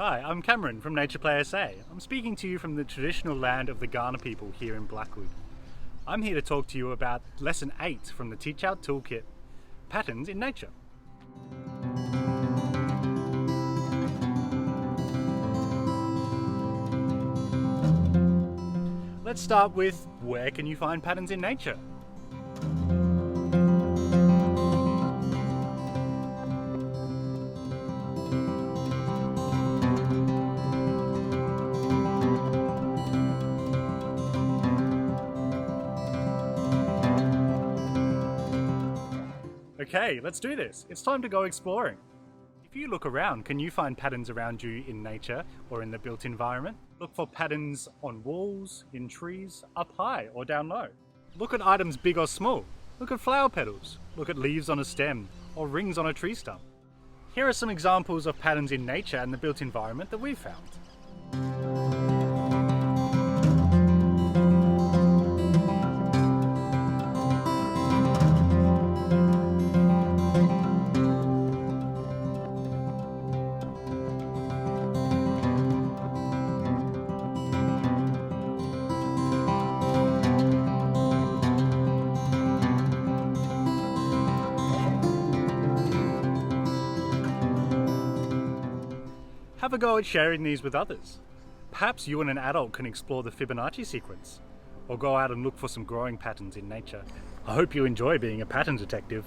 Hi, I'm Cameron from Nature Play SA. I'm speaking to you from the traditional land of the Kaurna people here in Blackwood. I'm here to talk to you about Lesson 8 from the Teach Out Toolkit, Patterns in Nature. Let's start with, where can you find patterns in nature? Okay, let's do this. It's time to go exploring. If you look around, can you find patterns around you in nature or in the built environment? Look for patterns on walls, in trees, up high or down low. Look at items big or small. Look at flower petals. Look at leaves on a stem or rings on a tree stump. Here are some examples of patterns in nature and the built environment that we've found. Have a go at sharing these with others. Perhaps you and an adult can explore the Fibonacci sequence, or go out and look for some growing patterns in nature. I hope you enjoy being a pattern detective.